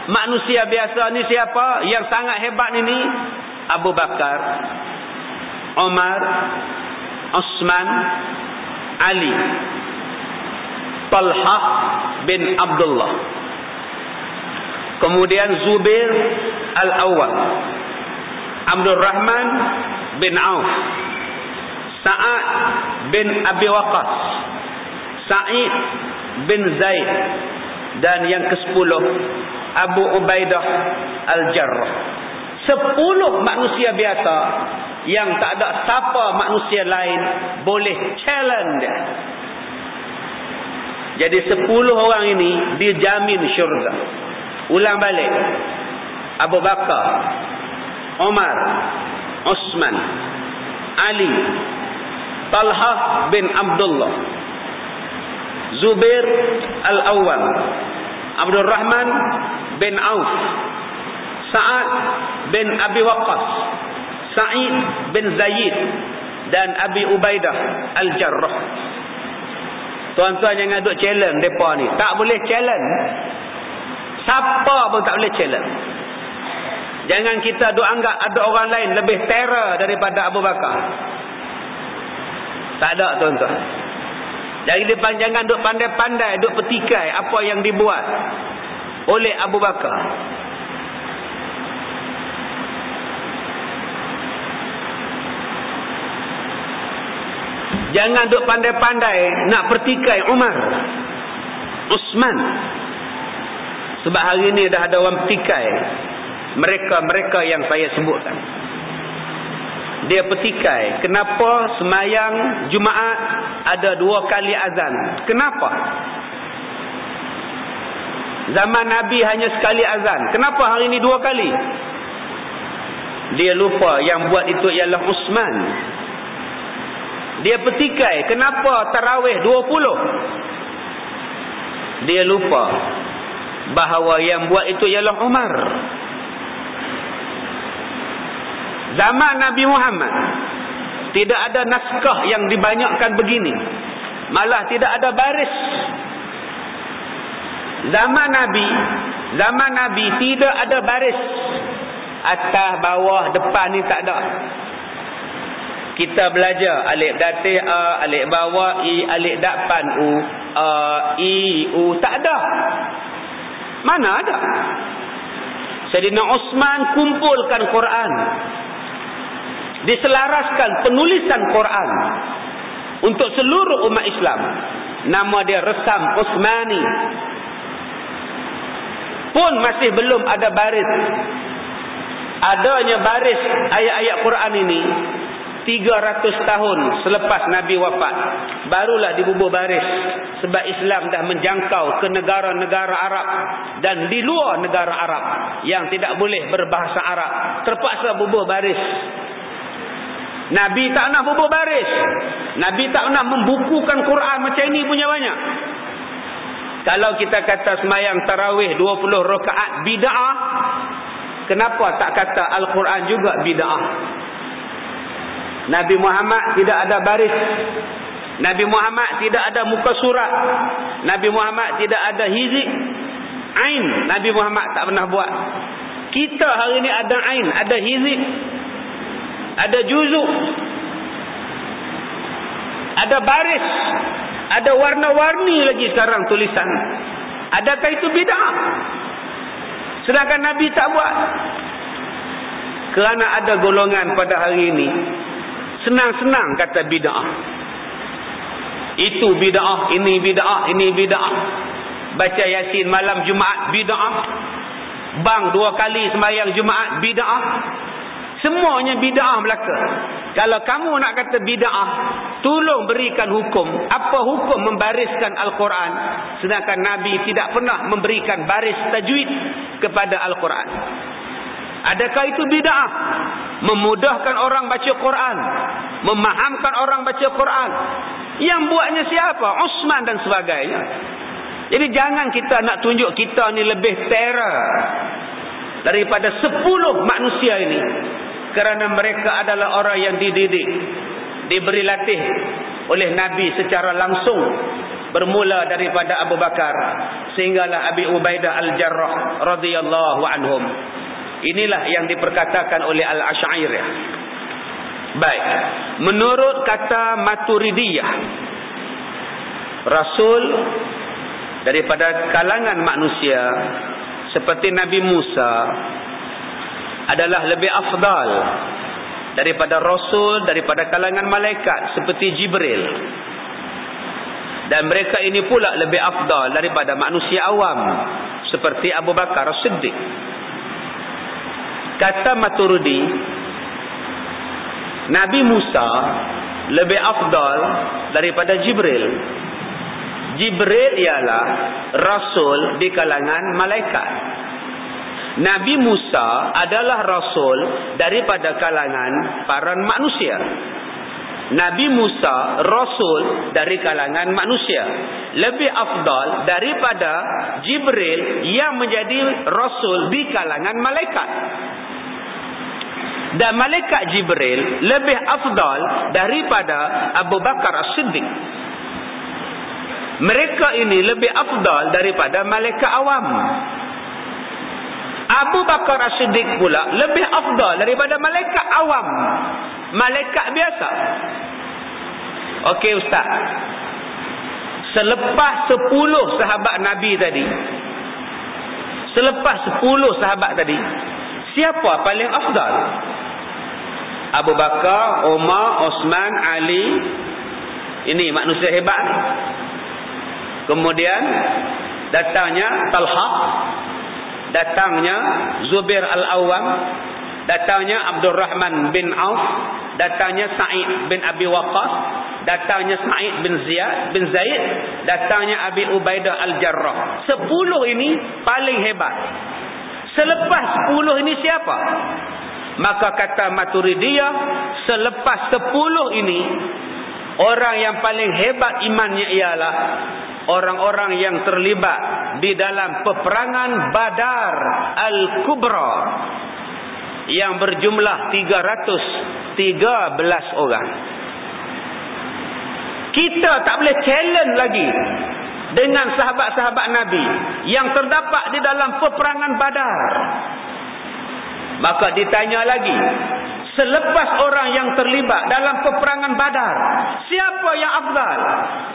Manusia biasa ni siapa? Yang sangat hebat ini Abu Bakar, Umar, Uthman, Ali, Talha bin Abdullah. Kemudian Zubair Al-Awwam, Abdul Rahman bin Auf, Sa'ad bin Abi Waqqas, Sa'id bin Zaid, dan yang ke-10 Abu Ubaidah Al-Jarrah. 10 manusia biasa yang tak ada siapa manusia lain boleh challenge dia. Jadi 10 orang ini dijamin syurga. Ulang balik. Abu Bakar, Umar, Uthman, Ali, Talha bin Abdullah, Zubair Al-Awwam, Abdul Rahman bin Auf, Sa'ad bin Abi Waqqas, Sa'id bin Zaid, dan Abi Ubaidah Al-Jarrah. Tuan-tuan jangan duk challenge mereka ni. Tak boleh challenge. Siapa pun tak boleh challenge. Jangan kita duk anggap ada orang lain lebih terror daripada Abu Bakar. Tak ada, tuan-tuan. Jadi jangan duk pandai-pandai, duk petikai apa yang dibuat oleh Abu Bakar. Jangan duk pandai-pandai nak pertikai Umar, Uthman. Sebab hari ni dah ada orang petikai mereka-mereka yang saya sebutkan. Dia petikai kenapa semayang Jumaat ada 2 kali azan. Kenapa? Zaman Nabi hanya sekali azan. Kenapa hari ini 2 kali? Dia lupa yang buat itu ialah Uthman. Dia petikai kenapa tarawih 20? Dia lupa bahawa yang buat itu ialah Umar. Zaman Nabi Muhammad tidak ada naskah yang dibanyakkan begini. Malah tidak ada baris. Zaman Nabi tidak ada baris. Atas, bawah, depan ni tak ada. Kita belajar alif datif a, alif bawah i, alif depan u, a, i, u, tak ada. Mana ada? Sayyidina Uthman kumpulkan Quran. Diselaraskan penulisan Quran untuk seluruh umat Islam. Nama dia Resam Uthmani. Pun masih belum ada baris. Adanya baris ayat-ayat Quran ini 300 tahun selepas Nabi wafat. Barulah dibubuh baris. Sebab Islam dah menjangkau ke negara-negara Arab dan di luar negara Arab yang tidak boleh berbahasa Arab. Terpaksa bubuh baris. Nabi tak pernah bubuh baris. Nabi tak pernah membukukan Quran macam ini punya banyak. Kalau kita kata semayang tarawih 20 rakaat bid'ah, kenapa tak kata Al-Quran juga bid'ah? Nabi Muhammad tidak ada baris. Nabi Muhammad tidak ada muka surat. Nabi Muhammad tidak ada hizib. Ain Nabi Muhammad tak pernah buat. Kita hari ni ada ain, ada hizib, ada juzuk, ada baris, ada warna-warni lagi sekarang tulisan. Adakah itu bid'ah? Sedangkan Nabi tak buat. Kerana ada golongan pada hari ini senang-senang kata bid'ah. Itu bid'ah, ini bid'ah, ini bid'ah. Baca Yasin malam Jumaat bid'ah. Bang 2 kali sembahyang Jumaat bid'ah. Semuanya bid'ah belaka. Kalau kamu nak kata bid'ah, tolong berikan hukum. Apa hukum membariskan Al-Quran sedangkan Nabi tidak pernah memberikan baris tajwid kepada Al-Quran? Adakah itu bid'ah? Memudahkan orang baca Quran, memahamkan orang baca Quran. Yang buatnya siapa? Uthman dan sebagainya. Jadi jangan kita nak tunjuk kita ni lebih terror daripada 10 manusia ini. Kerana mereka adalah orang yang dididik, diberi latih oleh Nabi secara langsung. Bermula daripada Abu Bakar sehinggalah Abi Ubaidah Al-Jarrah radhiyallahu anhum. Inilah yang diperkatakan oleh Al-Asy'ariyah. Baik, menurut kata Maturidiyah, Rasul daripada kalangan manusia seperti Nabi Musa adalah lebih afdal daripada Rasul daripada kalangan malaikat seperti Jibril. Dan mereka ini pula lebih afdal daripada manusia awam seperti Abu Bakar As-Siddiq. Kata Maturidi, Nabi Musa lebih afdal daripada Jibril. Jibril ialah Rasul di kalangan malaikat. Nabi Musa adalah Rasul daripada kalangan para manusia. Nabi Musa Rasul dari kalangan manusia. Lebih afdal daripada Jibril yang menjadi Rasul di kalangan malaikat. Dan malaikat Jibril lebih afdal daripada Abu Bakar As-Siddiq. Mereka ini lebih afdal daripada malaikat awam. Abu Bakar As-Siddiq pula lebih afdal daripada malaikat awam, malaikat biasa. Okey Ustaz, selepas 10 sahabat Nabi tadi, selepas 10 sahabat tadi, siapa paling afdal? Abu Bakar, Umar, Osman, Ali. Ini manusia hebat ni. Kemudian datangnya Talha, datangnya Zubair Al-Awwam, datangnya Abdul Rahman bin Auf, datangnya Sa'id bin Abi Waqqas, datangnya Sa'id bin Zaid, datangnya Abi Ubaidah Al-Jarrah. 10 ini paling hebat. Selepas 10 ini siapa? Maka kata Maturidiyah, selepas 10 ini, orang yang paling hebat imannya ialah orang-orang yang terlibat di dalam peperangan Badar Al-Kubra yang berjumlah 313 orang. Kita tak boleh challenge lagi dengan sahabat-sahabat Nabi yang terdapat di dalam peperangan Badar. Maka ditanya lagi, selepas orang yang terlibat dalam peperangan Badar, siapa yang afdal?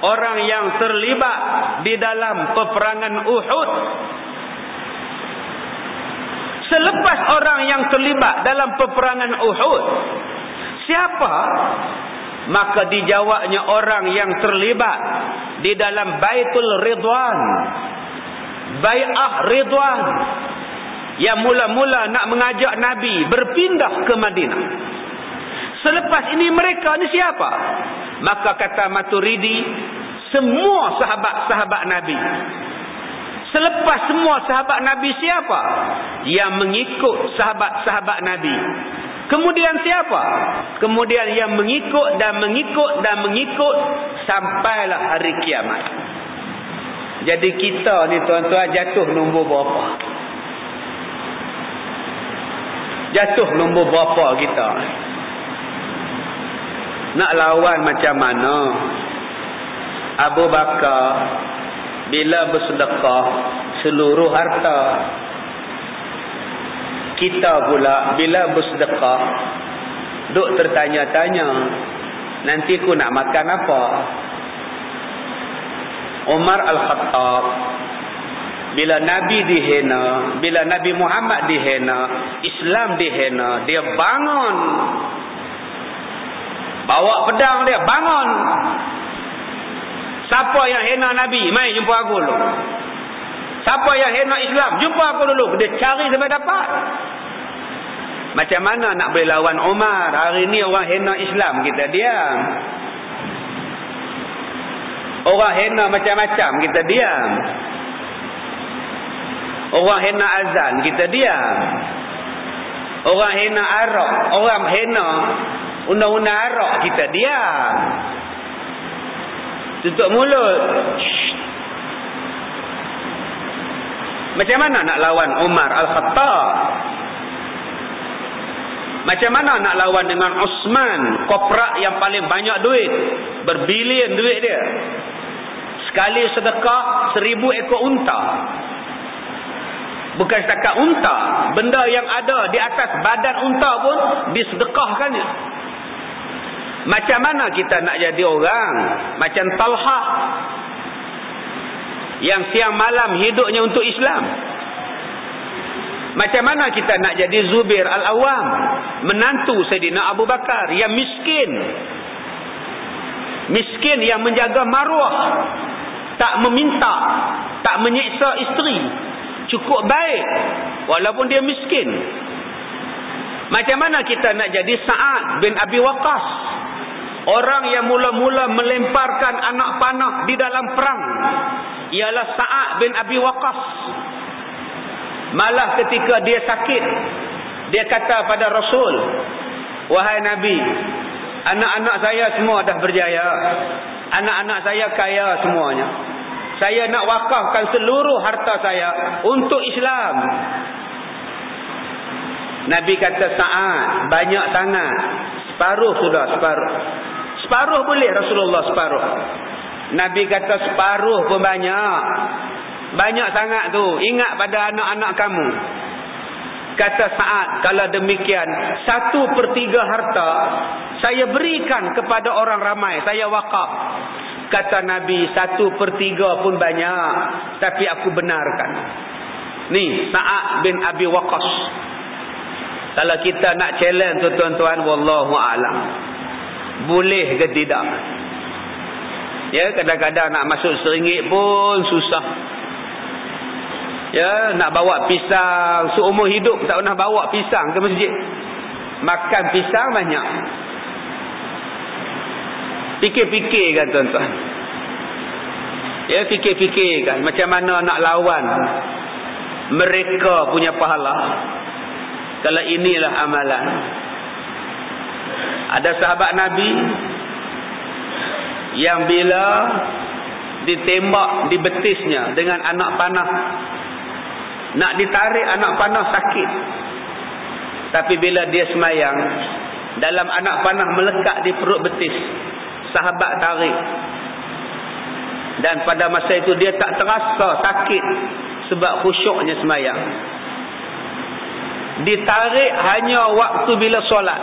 Orang yang terlibat di dalam peperangan Uhud. Selepas orang yang terlibat dalam peperangan Uhud, siapa? Maka dijawabnya orang yang terlibat di dalam Baitul Ridwan, Bai'ah Ridwan, yang mula-mula nak mengajak Nabi berpindah ke Madinah. Selepas ini mereka ni siapa? Maka kata Maturidi, semua sahabat-sahabat Nabi. Selepas semua sahabat Nabi siapa? Yang mengikut sahabat-sahabat Nabi. Kemudian siapa? Kemudian yang mengikut dan mengikut dan mengikut sampailah hari kiamat. Jadi kita ni tuan-tuan jatuh nombor berapa? Jatuh nombor berapa kita? Nak lawan macam mana? Abu Bakar bila bersedekah seluruh harta, kita pula bila bersedekah duk tertanya-tanya, nanti ku nak makan apa? Umar Al-Khattab bila Nabi dihina, bila Nabi Muhammad dihina, Islam dihina, dia bangun, bawa pedang dia bangun. Siapa yang hina Nabi? Mai jumpa aku dulu. Siapa yang hina Islam? Jumpa aku dulu. Dia cari sampai dapat. Macam mana nak boleh lawan Umar? Hari ni orang hina Islam, kita diam. Orang hina macam-macam, kita diam. Orang hina azan, kita diam. Orang hina arak, orang hina undang-undang arak, kita diam. Tutup mulut. Macam mana nak lawan Umar Al-Khattab? Macam mana nak lawan dengan Osman, koprak yang paling banyak duit, berbilion duit dia? Sekali sedekah 1000 ekor unta. Bukan setakat unta, benda yang ada di atas badan unta pun disedekahkannya. Macam mana kita nak jadi orang macam Talha yang siang malam hidupnya untuk Islam? Macam mana kita nak jadi Zubair Al-Awwam, menantu Sayyidina Abu Bakar yang miskin? Miskin yang menjaga maruah, tak meminta, tak menyiksa isteri, cukup baik walaupun dia miskin. Macam mana kita nak jadi Sa'ad bin Abi Waqqas, orang yang mula-mula melemparkan anak panah di dalam perang ialah Sa'ad bin Abi Waqqas. Malah ketika dia sakit, dia kata pada Rasul, wahai Nabi, anak-anak saya semua dah berjaya, anak-anak saya kaya semuanya, saya nak wakafkan seluruh harta saya untuk Islam. Nabi kata, Sa'ad, banyak sangat. Separuh sudah, separuh. Separuh boleh Rasulullah, separuh. Nabi kata separuh pun banyak. Banyak sangat tu. Ingat pada anak-anak kamu. Kata Sa'ad, kalau demikian 1/3 harta saya berikan kepada orang ramai, saya wakaf. Kata Nabi, 1/3 pun banyak, tapi aku benarkan. Ni Sa'ad bin Abi Waqqas. Kalau kita nak challenge tu tuan-tuan, wallahu a'lam, boleh ke tidak? Ya, kadang-kadang nak masuk RM1 pun susah. Ya, nak bawa pisang, seumur hidup tak pernah bawa pisang ke masjid. Makan pisang banyak. Fikir-fikirkan tuan-tuan. Ya, fikir-fikirkan macam mana nak lawan mereka punya pahala. Kalau inilah amalan. Ada sahabat Nabi yang bila ditembak di betisnya dengan anak panah, nak ditarik anak panah sakit. Tapi bila dia semayang, dalam anak panah melekat di perut betis, sahabat tarik. Dan pada masa itu dia tak terasa sakit sebab khusyuknya semayang. Ditarik hanya waktu bila solat.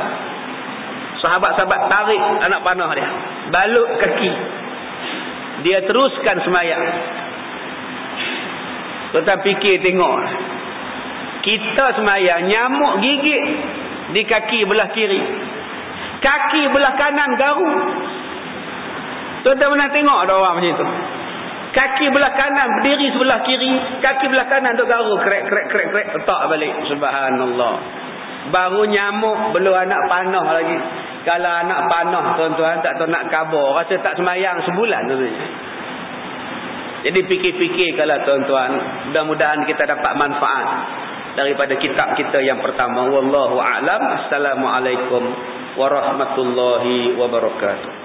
Sahabat-sahabat tarik anak panah dia, balut kaki, dia teruskan semayang. Tuan-tuan fikir tengok, kita semayang, nyamuk gigit di kaki belah kiri, kaki belah kanan garu. Tuan-tuan pernah tengok ada orang macam tu? Kaki belah kanan berdiri sebelah kiri, kaki belah kanan tu garu, krek letak balik. Subhanallah. Baru nyamuk, belum anak panah lagi. Kalau anak panah tuan-tuan tak tahu nak kabar, rasa tak semayang sebulan tu. Jadi fikir-fikir kalau tuan-tuan, mudah-mudahan kita dapat manfaat. daripada kitab kita yang pertama. Wallahu a'lam. Assalamualaikum warahmatullahi wabarakatuh.